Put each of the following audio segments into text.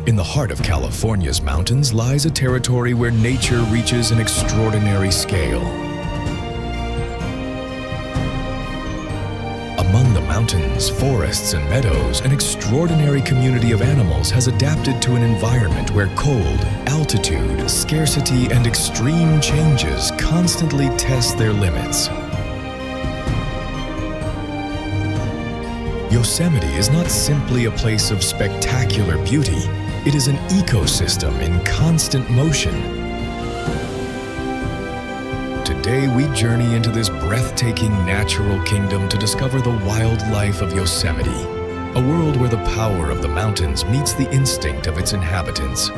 In the heart of California's mountains lies a territory where nature reaches an extraordinary scale. Among the mountains, forests, and meadows, an extraordinary community of animals has adapted to an environment where cold, altitude, scarcity, and extreme changes constantly test their limits. Yosemite is not simply a place of spectacular beauty, it is an ecosystem in constant motion. Today we journey into this breathtaking natural kingdom to discover the wildlife of Yosemite, a world where the power of the mountains meets the instinct of its inhabitants.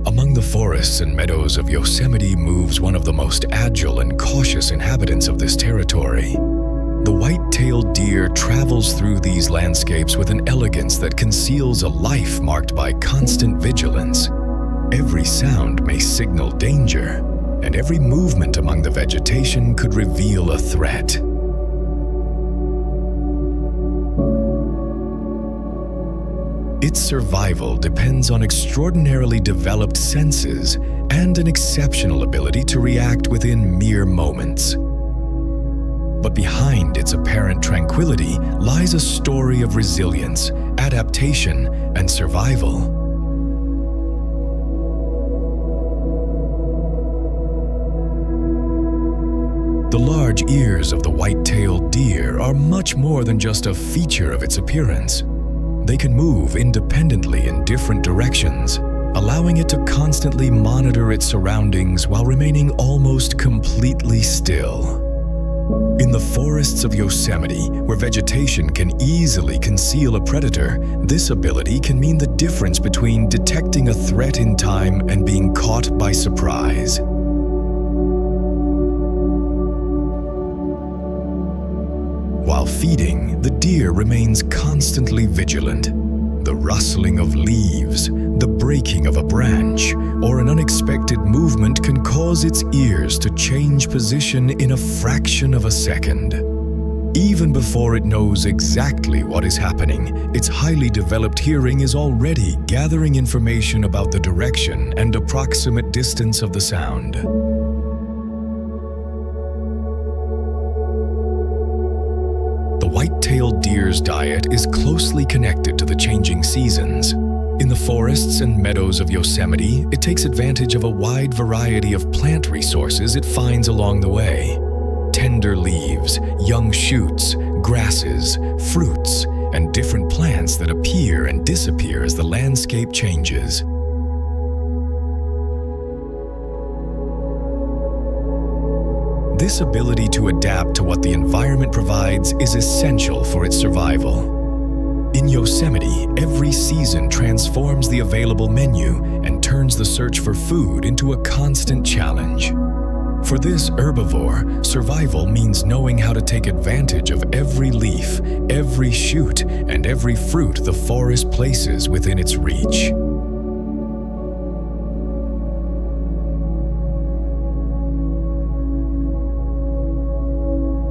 Among the forests and meadows of Yosemite moves one of the most agile and cautious inhabitants of this territory. The white-tailed deer travels through these landscapes with an elegance that conceals a life marked by constant vigilance. Every sound may signal danger, and every movement among the vegetation could reveal a threat. Its survival depends on extraordinarily developed senses and an exceptional ability to react within mere moments. But behind its apparent tranquility lies a story of resilience, adaptation, and survival. The large ears of the white-tailed deer are much more than just a feature of its appearance. They can move independently in different directions, allowing it to constantly monitor its surroundings while remaining almost completely still. In the forests of Yosemite, where vegetation can easily conceal a predator, this ability can mean the difference between detecting a threat in time and being caught by surprise. While feeding, the deer remains constantly vigilant. The rustling of leaves, the breaking of a branch, or an unexpected movement can cause its ears to change position in a fraction of a second. Even before it knows exactly what is happening, its highly developed hearing is already gathering information about the direction and approximate distance of the sound. The white-tailed deer's diet is closely connected to the changing seasons. In the forests and meadows of Yosemite, it takes advantage of a wide variety of plant resources it finds along the way. Tender leaves, young shoots, grasses, fruits, and different plants that appear and disappear as the landscape changes. This ability to adapt to what the environment provides is essential for its survival. In Yosemite, every season transforms the available menu and turns the search for food into a constant challenge. For this herbivore, survival means knowing how to take advantage of every leaf, every shoot, and every fruit the forest places within its reach.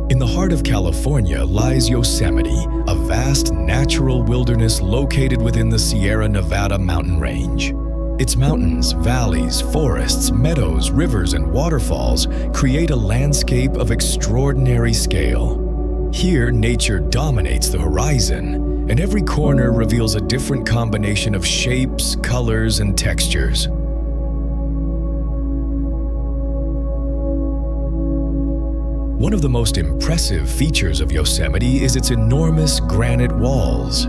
In the heart of California lies Yosemite, a vast natural wilderness located within the Sierra Nevada mountain range. Its mountains, valleys, forests, meadows, rivers, and waterfalls create a landscape of extraordinary scale. Here, nature dominates the horizon, and every corner reveals a different combination of shapes, colors, and textures. One of the most impressive features of Yosemite is its enormous granite walls.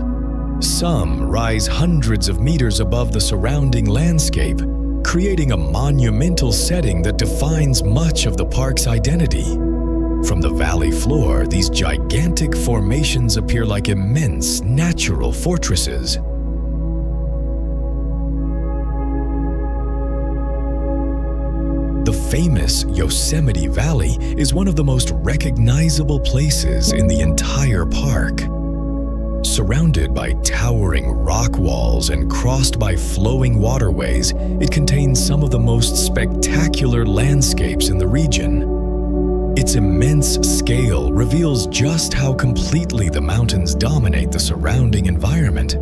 Some rise hundreds of meters above the surrounding landscape, creating a monumental setting that defines much of the park's identity. From the valley floor, these gigantic formations appear like immense natural fortresses. The famous Yosemite Valley is one of the most recognizable places in the entire park. Surrounded by towering rock walls and crossed by flowing waterways, it contains some of the most spectacular landscapes in the region. Its Its immense scale reveals just how completely the mountains dominate the surrounding environment.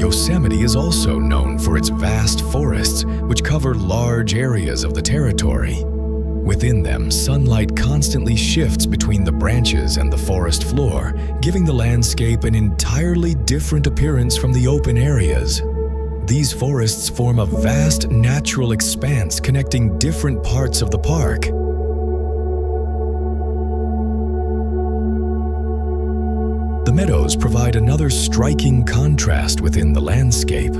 Yosemite is also known for its vast forests, which cover large areas of the territory. Within them, sunlight constantly shifts between the branches and the forest floor, giving the landscape an entirely different appearance from the open areas. These forests form a vast natural expanse connecting different parts of the park. The meadows provide another striking contrast within the landscape.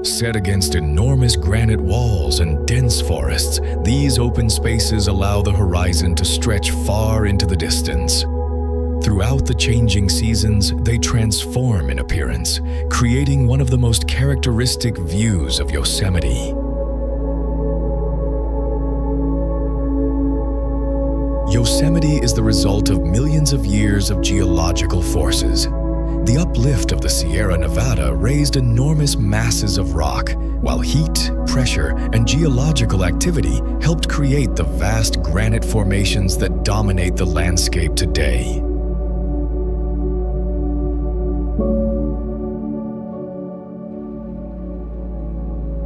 Set against enormous granite walls and dense forests, these open spaces allow the horizon to stretch far into the distance. Throughout the changing seasons, they transform in appearance, creating one of the most characteristic views of Yosemite. Yosemite is the result of millions of years of geological forces. The uplift of the Sierra Nevada raised enormous masses of rock, while heat, pressure, and geological activity helped create the vast granite formations that dominate the landscape today.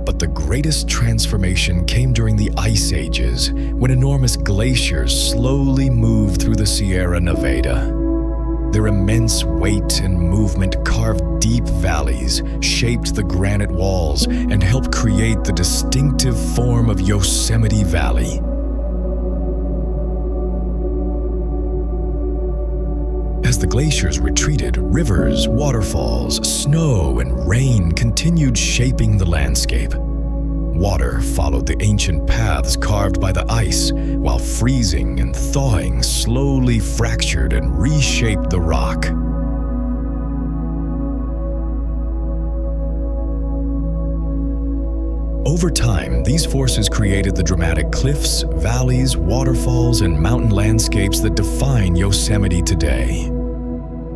But the greatest transformation came during the Ice Ages, when enormous glaciers slowly moved through the Sierra Nevada. Their immense weight and movement carved deep valleys, shaped the granite walls, and helped create the distinctive form of Yosemite Valley. As the glaciers retreated, rivers, waterfalls, snow, and rain continued shaping the landscape. Water followed the ancient paths carved by the ice, while freezing and thawing slowly fractured and reshaped the rock. Over time, these forces created the dramatic cliffs, valleys, waterfalls, and mountain landscapes that define Yosemite today.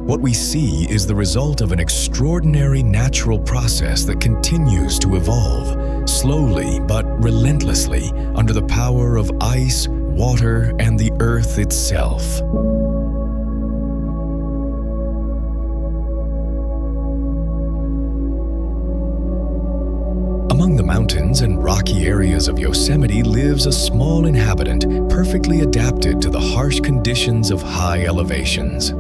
What we see is the result of an extraordinary natural process that continues to evolve, slowly but relentlessly, under the power of ice, water, and the earth itself. Among the mountains and rocky areas of Yosemite lives a small inhabitant perfectly adapted to the harsh conditions of high elevations.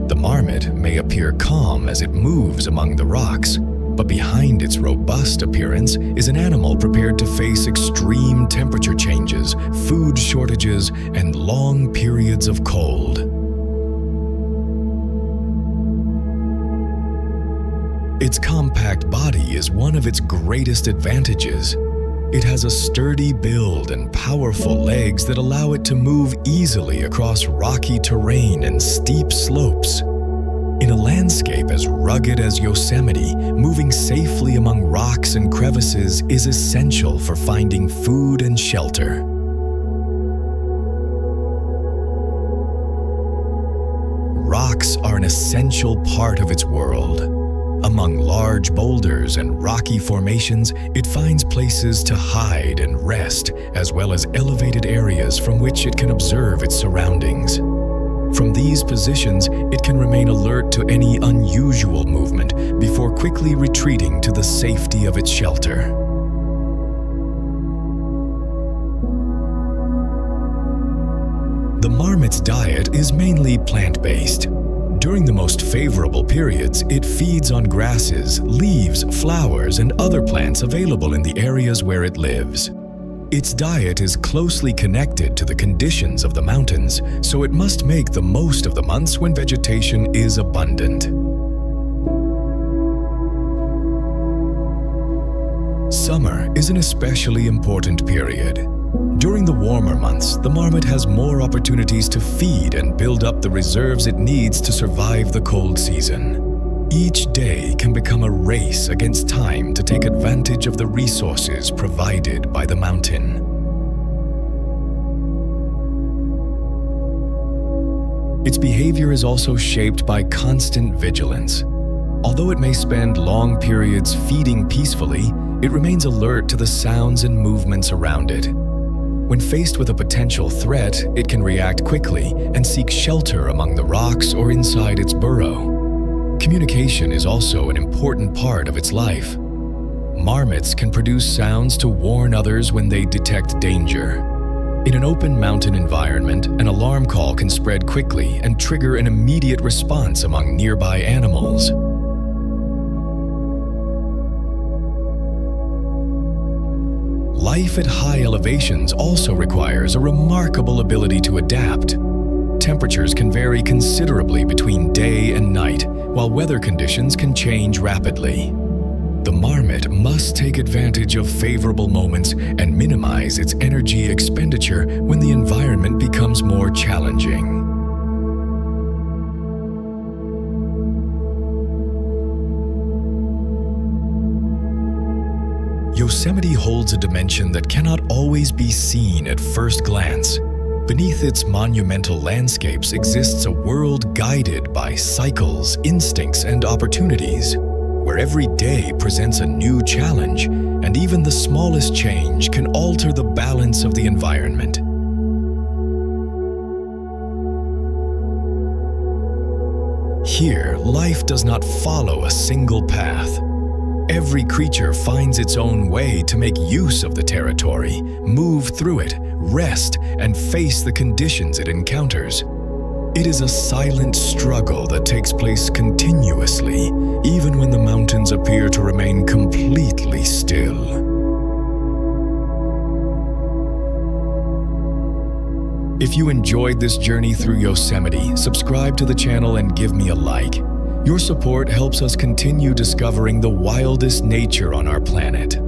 The marmot may appear calm as it moves among the rocks, but behind its robust appearance is an animal prepared to face extreme temperature changes, food shortages, and long periods of cold. Its compact body is one of its greatest advantages. It has a sturdy build and powerful legs that allow it to move easily across rocky terrain and steep slopes. In a landscape as rugged as Yosemite, moving safely among rocks and crevices is essential for finding food and shelter. Rocks are an essential part of its world. Among large boulders and rocky formations, it finds places to hide and rest, as well as elevated areas from which it can observe its surroundings. From these positions, it can remain alert to any unusual movement before quickly retreating to the safety of its shelter. The marmot's diet is mainly plant-based. During the most favorable periods, it feeds on grasses, leaves, flowers, and other plants available in the areas where it lives. Its diet is closely connected to the conditions of the mountains, so it must make the most of the months when vegetation is abundant. Summer is an especially important period. During the warmer months, the marmot has more opportunities to feed and build up the reserves it needs to survive the cold season. Each day can become a race against time to take advantage of the resources provided by the mountain. Its behavior is also shaped by constant vigilance. Although it may spend long periods feeding peacefully, it remains alert to the sounds and movements around it. When faced with a potential threat, it can react quickly and seek shelter among the rocks or inside its burrow. Communication is also an important part of its life. Marmots can produce sounds to warn others when they detect danger. In an open mountain environment, an alarm call can spread quickly and trigger an immediate response among nearby animals. Life at high elevations also requires a remarkable ability to adapt. Temperatures can vary considerably between day and night, while weather conditions can change rapidly. The marmot must take advantage of favorable moments and minimize its energy expenditure when the environment becomes more challenging. Yosemite holds a dimension that cannot always be seen at first glance. Beneath its monumental landscapes exists a world guided by cycles, instincts, and opportunities, where every day presents a new challenge, and even the smallest change can alter the balance of the environment. Here, life does not follow a single path. Every creature finds its own way to make use of the territory, move through it, rest, and face the conditions it encounters. It is a silent struggle that takes place continuously, even when the mountains appear to remain completely still. If you enjoyed this journey through Yosemite, subscribe to the channel and give me a like. Your support helps us continue discovering the wildest nature on our planet.